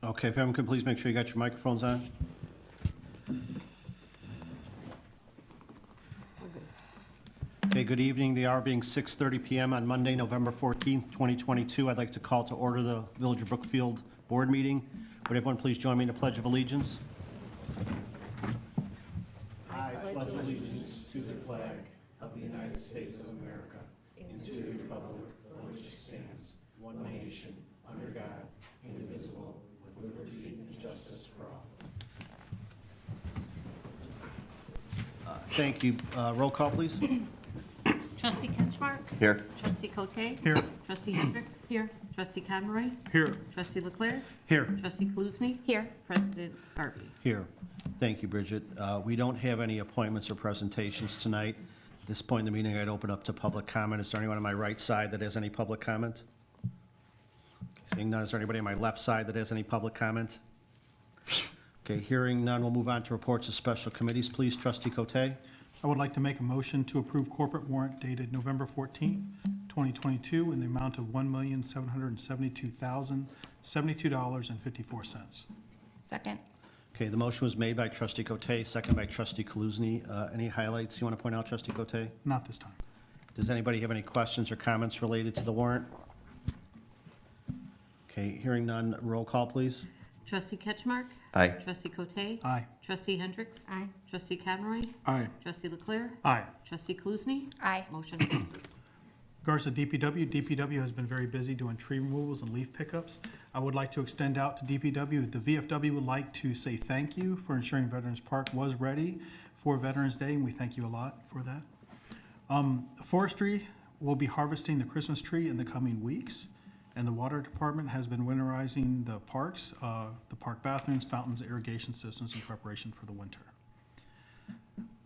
Okay, if everyone could please make sure you got your microphones on. Okay, good evening. The hour being 6:30 p.m. on Monday, November 14th, 2022. I'd like to call to order the Village of Brookfield Board meeting. Would everyone please join me in the Pledge of Allegiance? I pledge allegiance to the flag of the United States of America and to the republic for which it stands, one nation, under God, indivisible, with liberty and justice for all. Thank you. Roll call, please. Trustee Ketchmark? Here. Trustee Cote? Here. Trustee Hendricks? Here. Trustee Conroy? Here. Trustee LeClere? Here. Trustee Kaluzny? Here. President Garvey. Here. Thank you, Bridget. We don't have any appointments or presentations tonight. At this point in the meeting, I'd open up to public comment. Is there anyone on my right side that has any public comment? Seeing none, is there anybody on my left side that has any public comment? Okay, hearing none, we'll move on to reports of special committees. Please, Trustee Cote. I would like to make a motion to approve corporate warrant dated November 14th, 2022 in the amount of $1,772,072.54. Second. Okay, the motion was made by Trustee Cote, second by Trustee Kaluzny. Any highlights you want to point out, Trustee Cote? Not this time. Does anybody have any questions or comments related to the warrant? Okay, hearing none, roll call, please. Trustee Ketchmark? Aye. Trustee Cote? Aye. Trustee Hendricks? Aye. Trustee Conroy? Aye. Trustee LeClere? Aye. Trustee Kaluzny? Aye. Motion passes. Regards to DPW has been very busy doing tree removals and leaf pickups. I would like to extend out to DPW. The VFW would like to say thank you for ensuring Veterans Park was ready for Veterans Day, and we thank you a lot for that. Forestry will be harvesting the Christmas tree in the coming weeks, and the Water Department has been winterizing the parks, the park bathrooms, fountains, irrigation systems in preparation for the winter.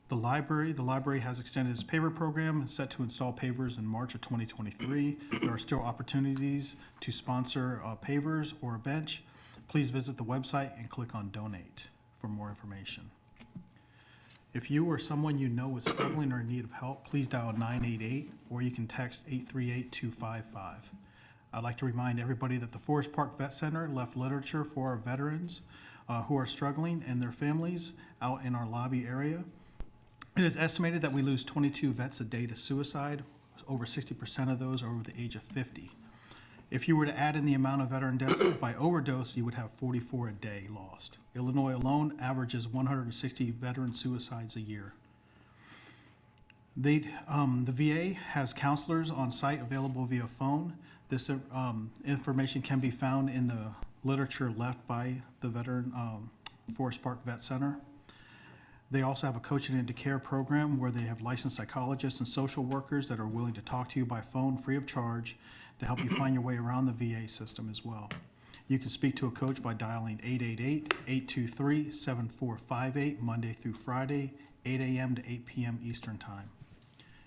The library has extended its paver program, set to install pavers in March of 2023. There are still opportunities to sponsor pavers or a bench. Please visit the website and click on donate for more information. If you or someone you know is struggling or in need of help, please dial 988 or you can text 838-255. I'd like to remind everybody that the Forest Park Vet Center left literature for our veterans who are struggling and their families out in our lobby area. It is estimated that we lose 22 vets a day to suicide. Over 60% of those are over the age of 50. If you were to add in the amount of veteran deaths by overdose, you would have 44 a day lost. Illinois alone averages 160 veteran suicides a year. The VA has counselors on site available via phone. This information can be found in the literature left by the Veteran Forest Park Vet Center. They also have a coaching into care program where they have licensed psychologists and social workers that are willing to talk to you by phone free of charge to help you find your way around the VA system as well. You can speak to a coach by dialing 888-823-7458 Monday through Friday, 8 a.m. to 8 p.m. Eastern Time.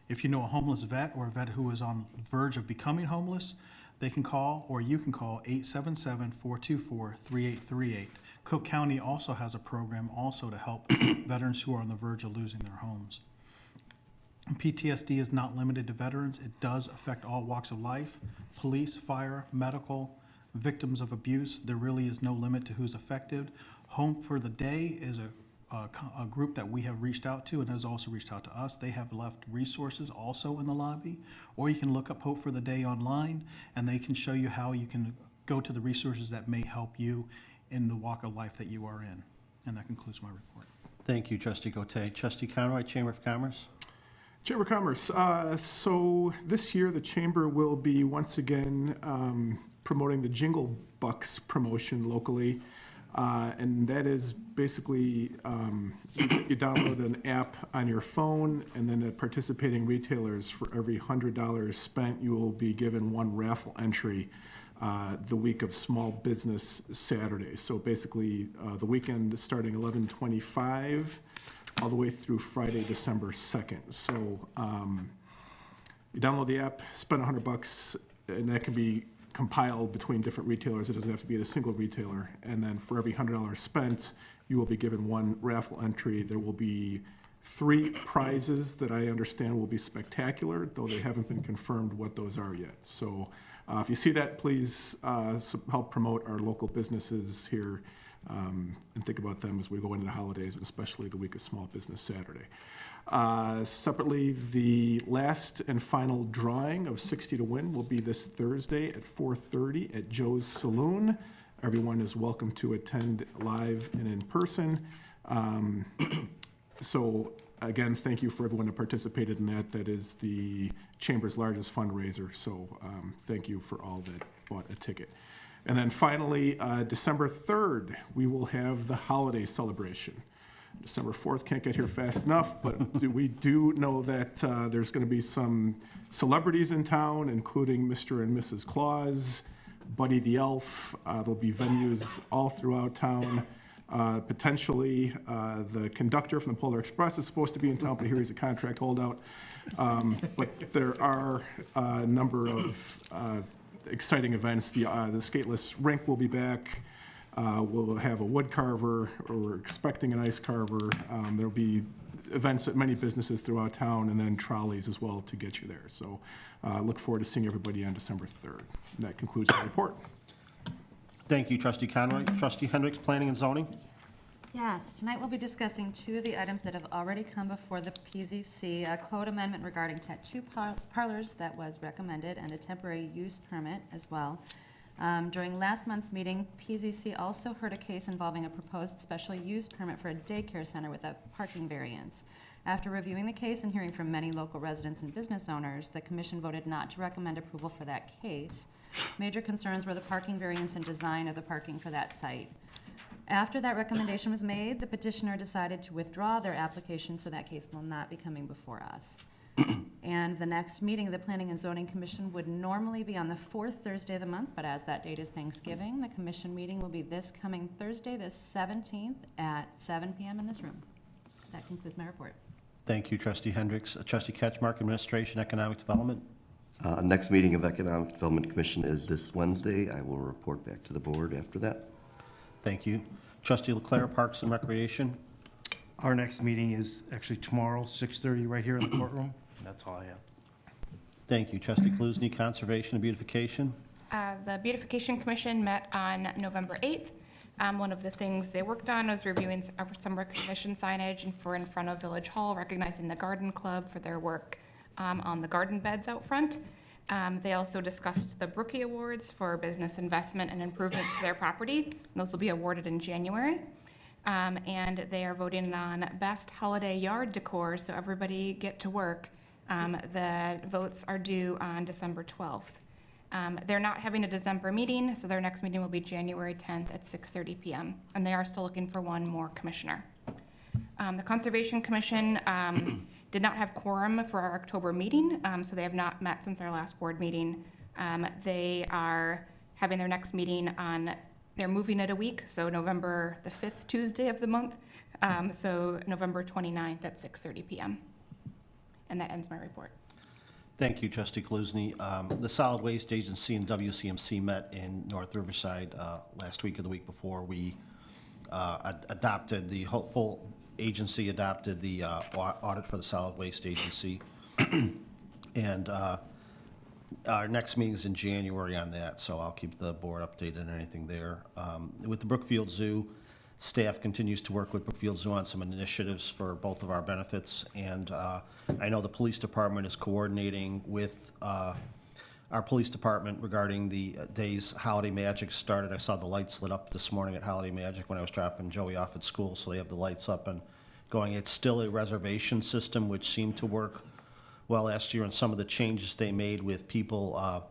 If you know a homeless vet or a vet who is on the verge of becoming homeless, they can call, or you can call 877-424-3838. Cook County also has a program also to help veterans who are on the verge of losing their homes. PTSD is not limited to veterans. It does affect all walks of life: police, fire, medical, victims of abuse. There really is no limit to who's affected. Home for the Day is a group that we have reached out to and has also reached out to us. They have left resources also in the lobby, or you can look up Hope for the Day online and they can show you how you can go to the resources that may help you in the walk of life that you are in. And that concludes my report. Thank you, Trustee Cote. Trustee Conroy, Chamber of Commerce. Chamber of Commerce. So this year, the Chamber will be once again promoting the Jingle Bucks promotion locally. And that is basically you download an app on your phone, and then at participating retailers, for every $100 spent, you will be given one raffle entry the week of Small Business Saturday. So basically, the weekend starting 11/25 all the way through Friday, December 2nd. So you download the app, spend $100, and that can be compiled between different retailers. It doesn't have to be at a single retailer. And then for every $100 spent, you will be given one raffle entry. There will be 3 prizes that I understand will be spectacular, though they haven't been confirmed what those are yet. So if you see that, please help promote our local businesses here and think about them as we go into the holidays, and especially the week of Small Business Saturday. Separately, the last and final drawing of 60 to Win will be this Thursday at 4:30 at Joe's Saloon. Everyone is welcome to attend live and in person. So again, thank you for everyone that participated in that. That is the Chamber's largest fundraiser. So thank you for all that bought a ticket. And then finally, December 3rd, we will have the holiday celebration. December 4th can't get here fast enough, but we do know that there's going to be some celebrities in town, including Mr. and Mrs. Claus, Buddy the Elf. There'll be venues all throughout town. Potentially, the conductor from the Polar Express is supposed to be in town, but I hear he's a contract holdout. But there are a number of exciting events. The skateless rink will be back. We'll have a wood carver, or we're expecting an ice carver. There'll be events at many businesses throughout town, and then trolleys as well to get you there. So look forward to seeing everybody on December 3rd. And that concludes my report. Thank you, Trustee Conroy. Trustee Hendricks, Planning and Zoning. Yes, tonight we'll be discussing 2 of the items that have already come before the PZC, a code amendment regarding tattoo parlors that was recommended, and a temporary use permit as well. During last month's meeting, PZC also heard a case involving a proposed special use permit for a daycare center with a parking variance. After reviewing the case and hearing from many local residents and business owners, the commission voted not to recommend approval for that case. Major concerns were the parking variance and design of the parking for that site. After that recommendation was made, the petitioner decided to withdraw their application, so that case will not be coming before us. And the next meeting of the Planning and Zoning Commission would normally be on the 4th Thursday of the month, but as that date is Thanksgiving, the commission meeting will be this coming Thursday, the 17th at 7 p.m. in this room. That concludes my report. Thank you, Trustee Hendricks. Trustee Ketchmark, Administration, Economic Development. Next meeting of Economic Development Commission is this Wednesday. I will report back to the board after that. Thank you. Trustee LeClere, Parks and Recreation. Our next meeting is actually tomorrow, 6:30, right here in the courtroom. That's all I have. Thank you. Trustee Kaluzny, Conservation and Beautification. The Beautification Commission met on November 8th. One of the things they worked on was reviewing some recognition signage for in front of Village Hall, recognizing the Garden Club for their work on the garden beds out front. They also discussed the Brookie Awards for business investment and improvements to their property. Those will be awarded in January. And they are voting on best holiday yard decor, so everybody get to work. The votes are due on December 12th. They're not having a December meeting, so their next meeting will be January 10th at 6:30 p.m. And they are still looking for one more commissioner. The Conservation Commission did not have quorum for our October meeting, so they have not met since our last board meeting. They are having their next meeting on, they're moving it a week, so November the 5th Tuesday of the month, so November 29th at 6:30 p.m. And that ends my report. Thank you, Trustee Kaluzny. The Solid Waste Agency and WCMC met in North Riverside last week or the week before. We adopted, the full agency adopted the audit for the Solid Waste Agency. And our next meeting is in January on that, so I'll keep the board updated on anything there. With the Brookfield Zoo, staff continues to work with Brookfield Zoo on some initiatives for both of our benefits, and I know the police department is coordinating with our police department regarding the day's Holiday Magic started. I saw the lights lit up this morning at Holiday Magic when I was dropping Joey off at school, so they have the lights up and going. It's still a reservation system, which seemed to work well last year, and some of the changes they made with people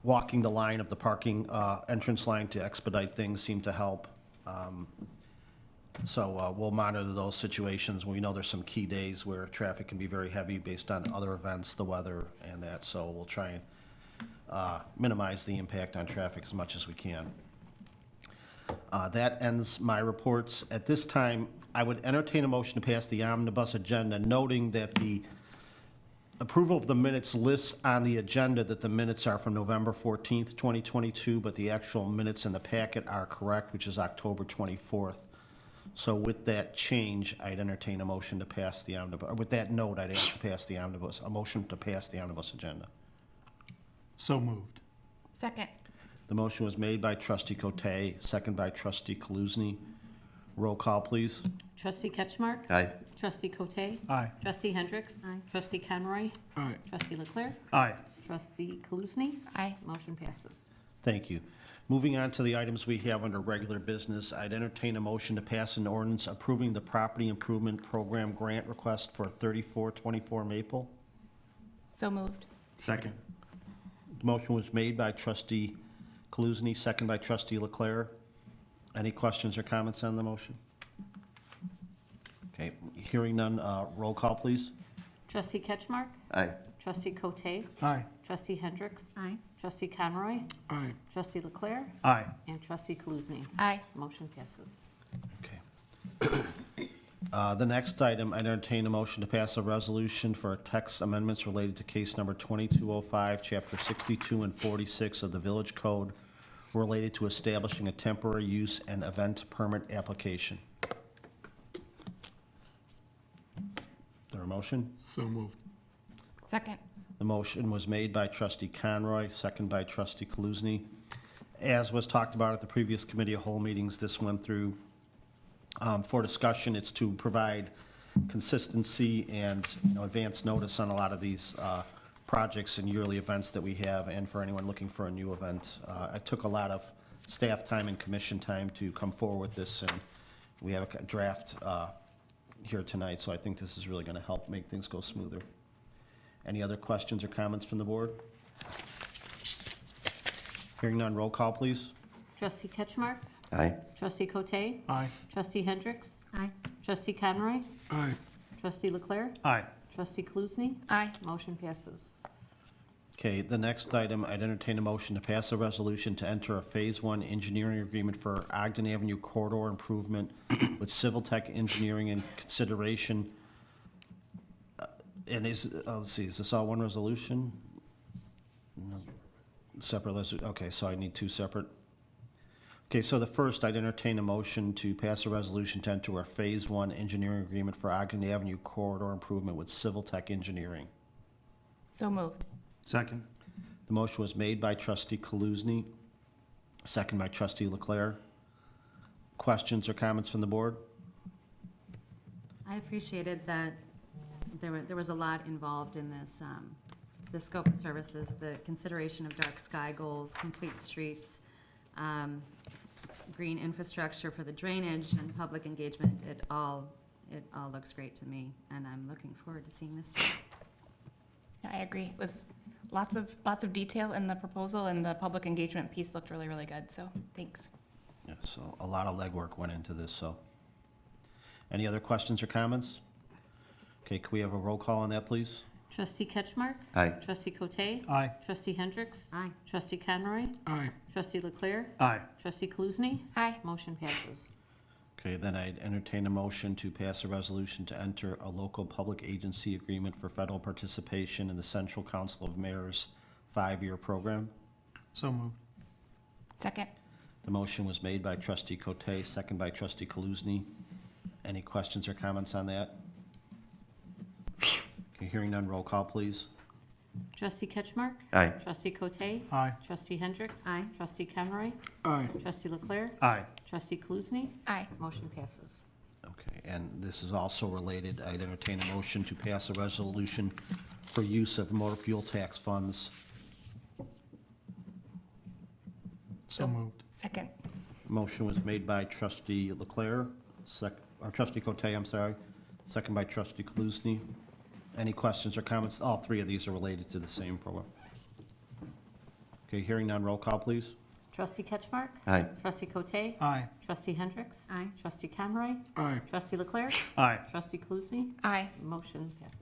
walking the line of the parking entrance line to expedite things seemed to help. So we'll monitor those situations. We know there's some key days where traffic can be very heavy based on other events, the weather and that, so we'll try and minimize the impact on traffic as much as we can. That ends my reports. At this time, I would entertain a motion to pass the omnibus agenda, noting that the approval of the minutes lists on the agenda that the minutes are from November 14th, 2022, but the actual minutes in the packet are correct, which is October 24th. So with that change, I'd entertain a motion to pass the omnibus, or with that note, I'd ask to pass the omnibus, a motion to pass the omnibus agenda. So moved. Second. The motion was made by Trustee Cote, second by Trustee Kaluzny. Roll call, please. Trustee Ketchmark? Aye. Trustee Cote? Aye. Trustee Hendricks? Aye. Trustee Conroy? Aye. Trustee LeClere? Aye. Trustee Kaluzny? Aye. Motion passes. Thank you. Moving on to the items we have under regular business, I'd entertain a motion to pass an ordinance approving the Property Improvement Program grant request for 3424 Maple. So moved. Second. The motion was made by Trustee Kaluzny, second by Trustee LeClere. Any questions or comments on the motion? Okay, hearing none, roll call, please. Trustee Ketchmark? Aye. Trustee Cote? Aye. Trustee Hendricks? Aye. Trustee Conroy? Aye. Trustee LeClere? Aye. And Trustee Kaluzny? Aye. Motion passes. Okay. The next item, I entertain a motion to pass a resolution for text amendments related to case number 2205, chapter 62 and 46 of the Village Code related to establishing a temporary use and event permit application. Is there a motion? So moved. Second. The motion was made by Trustee Conroy, second by Trustee Kaluzny. As was talked about at the previous committee of whole meetings, this went through for discussion. It's to provide consistency and advance notice on a lot of these projects and yearly events that we have, and for anyone looking for a new event. I took a lot of staff time and commission time to come forward with this, and we have a draft here tonight, so I think this is really going to help make things go smoother. Any other questions or comments from the board? Hearing none, roll call, please. Trustee Ketchmark? Aye. Trustee Cote? Aye. Trustee Hendricks? Aye. Trustee Conroy? Aye. Trustee LeClere? Aye. Trustee Kaluzny? Aye. Motion passes. Okay, the next item, I'd entertain a motion to pass a resolution to enter a Phase 1 engineering agreement for Ogden Avenue corridor improvement with Civil Tech Engineering in consideration. And let's see, is this all one resolution? No. Separate resolution, okay, so I need two separate. Okay, so the first, I'd entertain a motion to pass a resolution to enter a Phase 1 engineering agreement for Ogden Avenue corridor improvement with Civil Tech Engineering. So moved. Second. The motion was made by Trustee Kaluzny, second by Trustee LeClere. Questions or comments from the board? I appreciated that there was a lot involved in this, the scope of services, the consideration of dark sky goals, complete streets, green infrastructure for the drainage and public engagement. It all looks great to me, and I'm looking forward to seeing this. I agree. It was lots of detail in the proposal, and the public engagement piece looked really, really good, so thanks. Yeah, so a lot of legwork went into this, so. Any other questions or comments? Okay, can we have a roll call on that, please? Trustee Ketchmark? Aye. Trustee Cote? Aye. Trustee Hendricks? Aye. Trustee Conroy? Aye. Trustee LeClere? Aye. Trustee Kaluzny? Aye. Motion passes. Okay, then I'd entertain a motion to pass a resolution to enter a local public agency agreement for federal participation in the Central Council of Mayors 5-year program. So moved. Second. The motion was made by trustee Cote, second by trustee Kaluzny. Any questions or comments on that? Okay, hearing none, roll call, please. Trustee Ketchmark? Aye. Trustee Cote? Aye. Trustee Hendricks? Aye. Trustee Conroy? Aye. Trustee LeClere? Aye. Trustee Kaluzny? Aye. Motion passes. Okay, and this is also related. I'd entertain a motion to pass a resolution for use of motor fuel tax funds. So moved. Second. Motion was made by trustee LeClere, or trustee Cote, I'm sorry, second by trustee Kaluzny. Any questions or comments? All three of these are related to the same program. Okay, hearing none, roll call, please. Trustee Ketchmark? Aye. Trustee Cote? Aye. Trustee Hendricks? Aye. Trustee Conroy? Aye. Trustee LeClere? Aye. Trustee Kaluzny? Aye. Motion passes.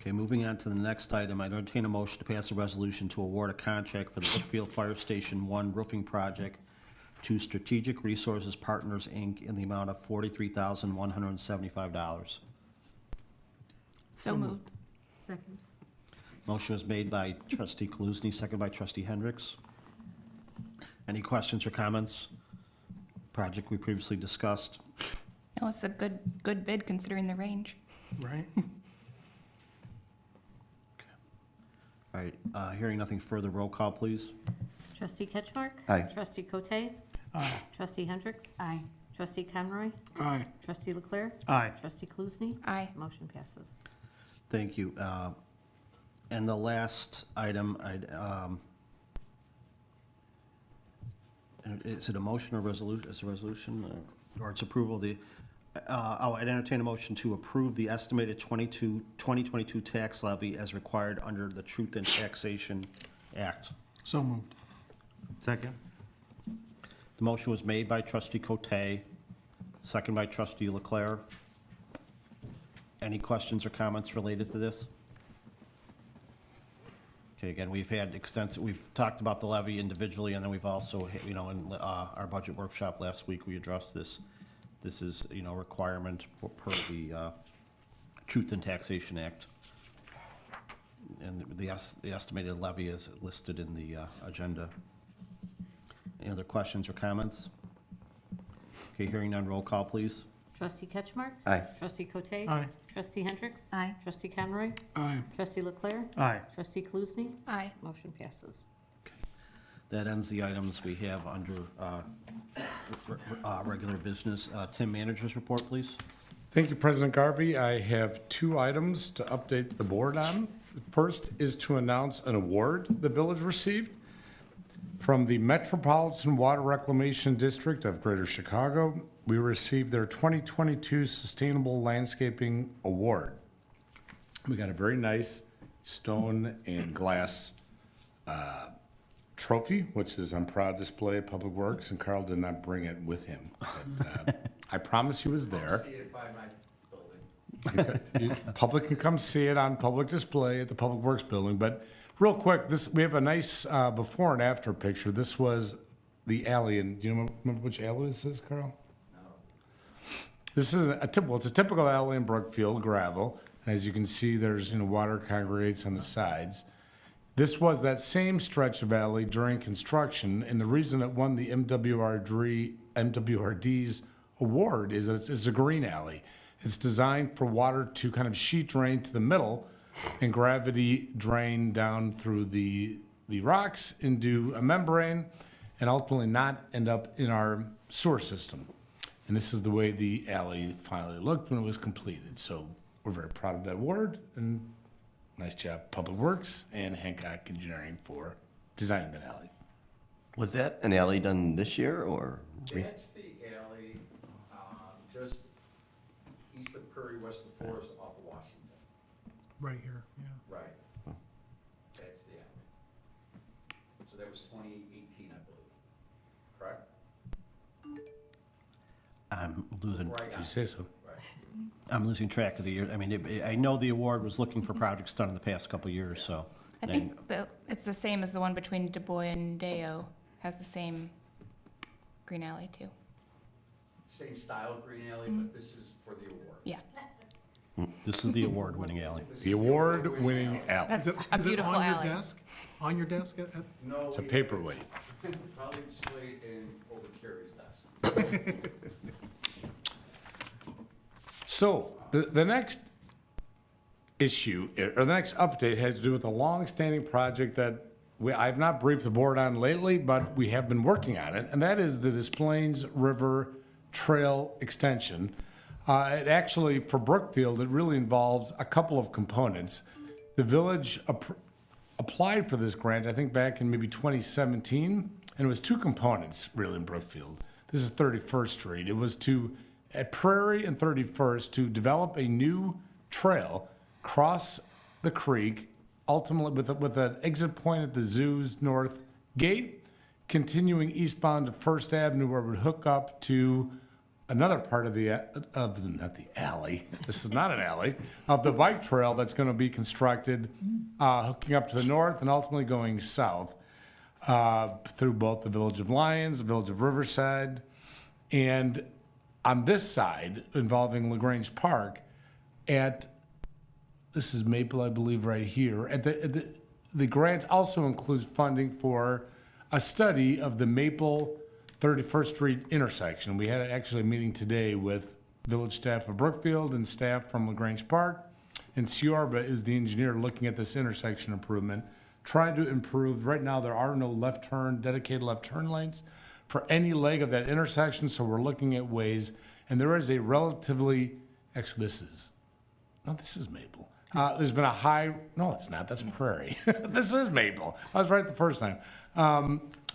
Okay, moving on to the next item, I entertain a motion to pass a resolution to award a contract for the Brookfield Fire Station 1 roofing project to Strategic Resources Partners, Inc. in the amount of $43,175. So moved. Second. Motion was made by trustee Kaluzny, second by trustee Hendricks. Any questions or comments? Project we previously discussed. No, it's a good bid considering the range. Right? All right, hearing nothing further, roll call, please. Trustee Ketchmark? Aye. Trustee Cote? Aye. Trustee Hendricks? Aye. Trustee Conroy? Aye. Trustee LeClere? Aye. Trustee Kaluzny? Aye. Motion passes. Thank you. And the last item, is it a motion or resolution? It's a resolution, or it's approval of the, I'd entertain a motion to approve the estimated 2022 tax levy as required under the Truth in Taxation Act. So moved. Second? The motion was made by trustee Cote, second by trustee LeClere. Any questions or comments related to this? Okay, again, we've talked about the levy individually, and then we've also, in our budget workshop last week, we addressed this. This is, a requirement per the Truth in Taxation Act. And the estimated levy is listed in the agenda. Any other questions or comments? Okay, hearing none, roll call, please. Trustee Ketchmark? Aye. Trustee Cote? Aye. Trustee Hendricks? Aye. Trustee Conroy? Aye. Trustee LeClere? Aye. Trustee Kaluzny? Aye. Motion passes. That ends the items we have under regular business. Tim, manager's report, please. Thank you, President Garvey. I have 2 items to update the board on. The first is to announce an award the village received from the Metropolitan Water Reclamation District of Greater Chicago. We received their 2022 Sustainable Landscaping Award. We got a very nice stone and glass trophy, which is on proud display at Public Works, and Carl did not bring it with him. But, I promise he was there. See it by my building. Public can come see it on public display at the Public Works building. But real quick, we have a nice before and after picture. This was the alley, and do you remember which alley this is, Carl? No. This is it's a typical alley in Brookfield, gravel. As you can see, there's water congregates on the sides. This was that same stretch of alley during construction, and the reason it won the MWRD's award is that it's a green alley. It's designed for water to kind of sheet drain to the middle and gravity drain down through the rocks into a membrane and ultimately not end up in our sewer system. And this is the way the alley finally looked when it was completed. So we're very proud of that award, and nice job, Public Works and Hancock Engineering for designing that alley. Was that an alley done this year, or? That's the alley, just east of Prairie, west of Forest, off of Washington. Right here, yeah. Right. That's the alley. So that was 2018, I believe. Correct? I'm losing, Right If you on. say so. Right. I'm losing track of the year. I mean, I know the award was looking for projects done in the past couple of years, so. I think it's the same as the one between Du Bois and Deo, has the same green alley too. same style green alley, but this is for the award. Yeah, This is the award-winning alley. The award-winning alley. that's Is a it beautiful on your alley. desk? On your desk? No, It's a we- paperweight. Probably displayed in over Carrie's desk. So, the next issue, or the next update has to do with a long-standing project that I've not briefed the board on lately, but we have been working on it, and that is the Des Plaines River Trail Extension. It actually, for Brookfield, it really involves a couple of components. The village applied for this grant, I think back in maybe 2017, and it was two components really in Brookfield. This is 31st Street. It was at Prairie and 31st, to develop a new trail, cross the creek, ultimately with an exit point at the zoo's north gate, continuing eastbound to First Avenue, where it would hook up to another part of not the alley, this is not an alley, of the bike trail that's going to be constructed, hooking up to the north and ultimately going south through both the Village of Lyons, the Village of Riverside, and on this side, involving LaGrange Park, this is Maple, I believe, right here. The grant also includes funding for a study of the Maple 31st Street intersection. We had actually a meeting today with village staff of Brookfield and staff from LaGrange Park. And Ciorba is the engineer looking at this intersection improvement, trying to improve. Right now, there are no dedicated left turn lanes for any leg of that intersection, so we're looking at ways, and there is a relatively, actually this is Maple. There's been no, it's not, that's Prairie. This is Maple. I was right the first time.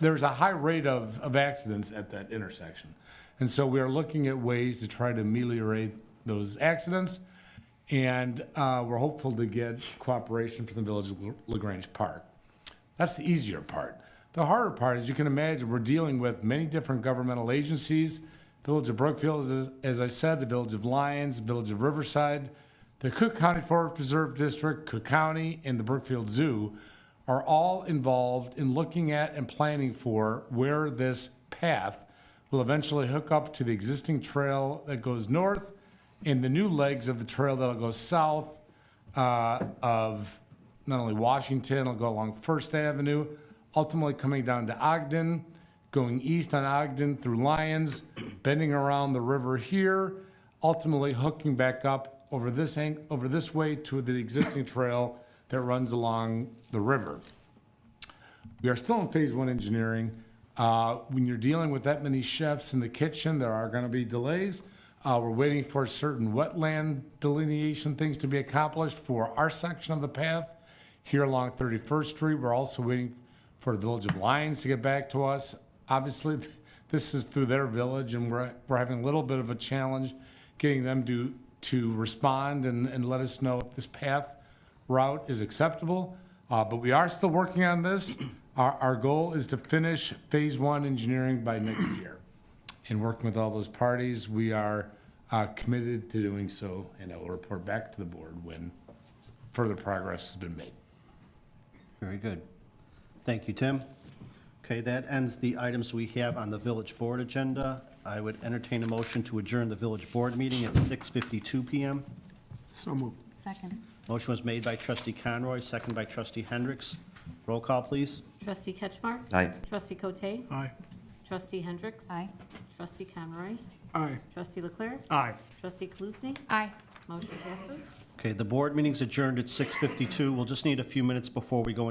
There's a high rate of accidents at that intersection. And so we are looking at ways to try to ameliorate those accidents, and we're hopeful to get cooperation from the Village of LaGrange Park. That's the easier part. The harder part, as you can imagine, we're dealing with many different governmental agencies. Village of Brookfield, as I said, the Village of Lyons, the Village of Riverside, the Cook County Forest Preserve District, Cook County, and the Brookfield Zoo are all involved in looking at and planning for where this path will eventually hook up to the existing trail that goes north and the new legs of the trail that'll go south of not only Washington, it'll go along First Avenue, ultimately coming down to Ogden, going east on Ogden through Lyons, bending around the river here, ultimately hooking back up over this way to the existing trail that runs along the river. We are still in phase one engineering. When you're dealing with that many chefs in the kitchen, there are going to be delays. We're waiting for certain wetland delineation things to be accomplished for our section of the path here along 31st Street. We're also waiting for the Village of Lyons to get back to us. Obviously, this is through their village, and we're having a little bit of a challenge getting them to respond and let us know if this path route is acceptable. But we are still working on this. Our goal is to finish phase one engineering by next year. And working with all those parties, we are committed to doing so, and I will report back to the board when further progress has been made. Very good. Thank you, Tim. Okay, that ends the items we have on the village board agenda. I would entertain a motion to adjourn the village board meeting at 6:52 PM. So moved. Second. Motion was made by trustee Conroy, second by trustee Hendricks. Roll call, please. Trustee Ketchmark? Aye. Trustee Cote? Aye. Trustee Hendricks? Aye. Trustee Conroy? Aye. Trustee LeClere? Aye. Trustee Kaluzny? Aye. Motion passes. Okay, the board meeting's adjourned at 6:52. We'll just need a few minutes before we go into